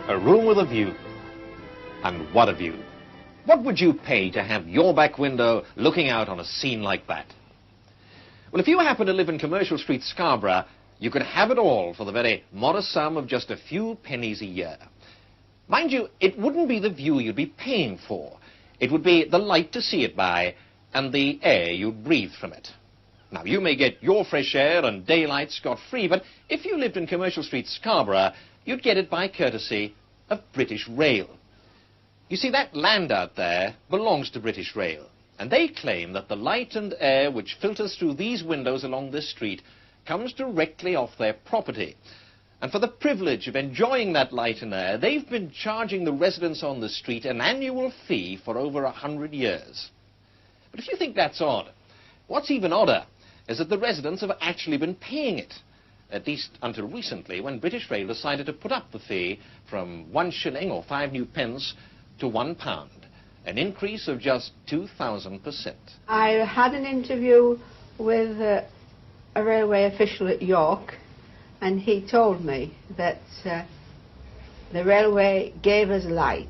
A room with a view. And what a view. What would you pay to have your back window looking out on a scene like that? Well, if you happen to live in Commercial Street, Scarborough, you could have it all for the very modest sum of just a few pennies a year. Mind you, it wouldn't be the view you'd be paying for. It would be the light to see it by and the air you'd breathe from it. Now, you may get your fresh air and daylight scot-free, but if you lived in Commercial Street, Scarborough, you'd get it by courtesy of British Rail. You see, that land out there belongs to British Rail, and they claim that the light and air which filters through these windows along this street comes directly off their property. And for the privilege of enjoying that light and air, they've been charging the residents on the street an annual fee for over 100 years. But if you think that's odd, what's even odder is that the residents have actually been paying it, at least until recently, when British Rail decided to put up the fee from 1 shilling or 5 new pence to £1, an increase of just 2,000%. I had an interview with a railway official at York, and he told me that the railway gave us light.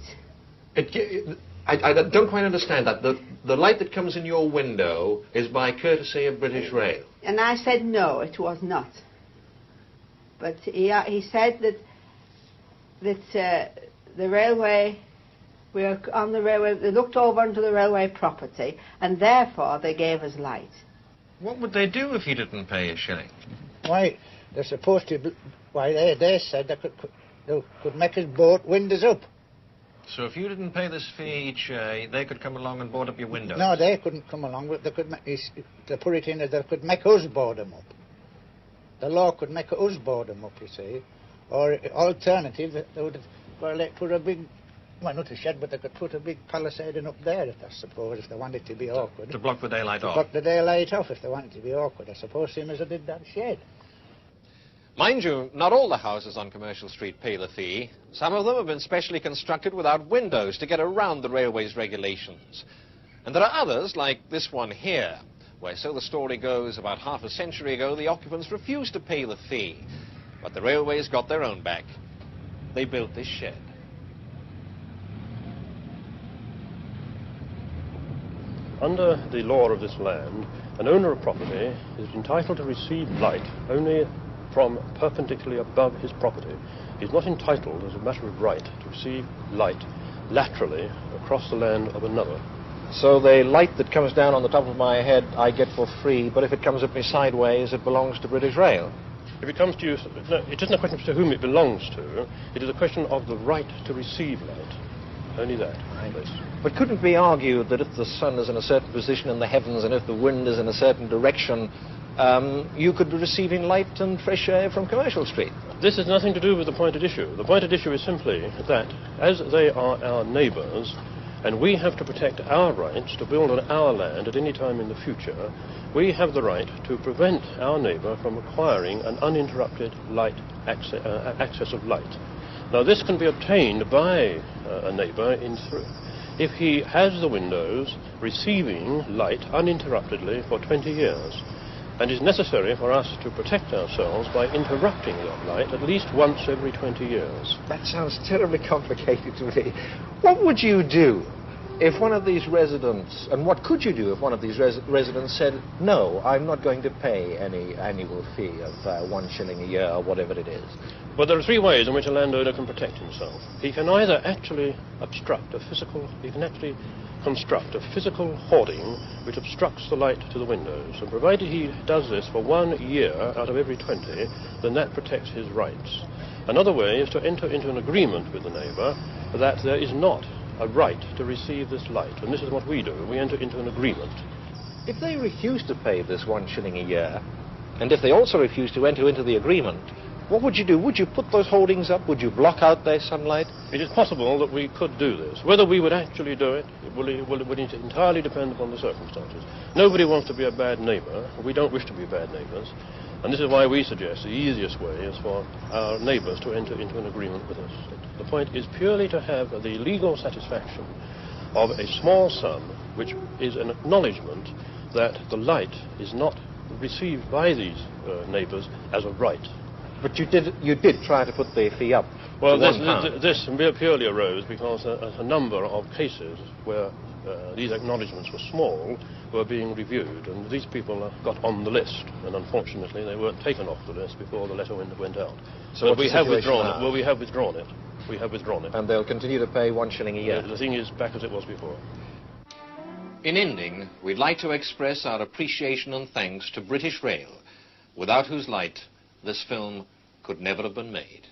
I don't quite understand that. The light that comes in your window is by courtesy of British Rail. And I said no, it was not. But he said that the railway, we were on the railway, they looked over onto the railway property, and therefore they gave us light. What would they do if you didn't pay a shilling? Why, they're supposed to, they said they could make us board windows up. So if you didn't pay this fee each year, they could come along and board up your windows? No, they couldn't come along, but they could they put it in that they could make us board them up. The law could make us board them up, you see. Or alternative, they would put a big, well, not a shed, but they could put a big palisading up there, I suppose, if they wanted to be awkward. To block the daylight off? To block the daylight off if they wanted to be awkward, I suppose, same as they did that shed. Mind you, not all the houses on Commercial Street pay the fee. Some of them have been specially constructed without windows to get around the railway's regulations. And there are others, like this one here, where, so the story goes, about half a century ago, the occupants refused to pay the fee. But the railways got their own back. They built this shed. Under the law of this land, an owner of property is entitled to receive light only from perpendicularly above his property. He's not entitled, as a matter of right, to receive light laterally across the land of another. So the light that comes down on the top of my head I get for free, but if it comes at me sideways, it belongs to British Rail? If it comes to you, no, it isn't a question to whom it belongs to. It is a question of the right to receive light. Only that. Right. But couldn't it be argued that if the sun is in a certain position in the heavens and if the wind is in a certain direction, you could be receiving light and fresh air from Commercial Street? This has nothing to do with the point at issue. The point at issue is simply that, as they are our neighbours, and we have to protect our rights to build on our land at any time in the future, we have the right to prevent our neighbour from acquiring an uninterrupted access of light. Now, this can be obtained by a neighbour if he has the windows receiving light uninterruptedly for 20 years. And it's necessary for us to protect ourselves by interrupting that light at least once every 20 years. That sounds terribly complicated to me. What would you do if one of these residents, and what could you do if one of these residents said, no, I'm not going to pay any annual fee of 1 shilling a year or whatever it is? Well, there are 3 ways in which a landowner can protect himself. He can either actually construct a physical hoarding which obstructs the light to the windows, and provided he does this for 1 year out of every 20, then that protects his rights. Another way is to enter into an agreement with the neighbour that there is not a right to receive this light, and this is what we do. We enter into an agreement. If they refuse to pay this 1 shilling a year, and if they also refuse to enter into the agreement, what would you do? Would you put those hoardings up? Would you block out their sunlight? It is possible that we could do this. Whether we would actually do it, would entirely depend upon the circumstances. Nobody wants to be a bad neighbour. We don't wish to be bad neighbours. And this is why we suggest the easiest way is for our neighbours to enter into an agreement with us. The point is purely to have the legal satisfaction of a small sum, which is an acknowledgement that the light is not received by these neighbours as a right. But you did try to put the fee up. Well, to £1. this purely arose because a number of cases where these acknowledgements were small were being reviewed, and these people got on the list, and unfortunately they weren't taken off the list before the letter went out. So we have withdrawn it. Well, we have withdrawn it. We have withdrawn it. And they'll continue to pay £1 a year. The thing is back as it was before. In ending, we'd like to express our appreciation and thanks to British Rail, without whose light this film could never have been made.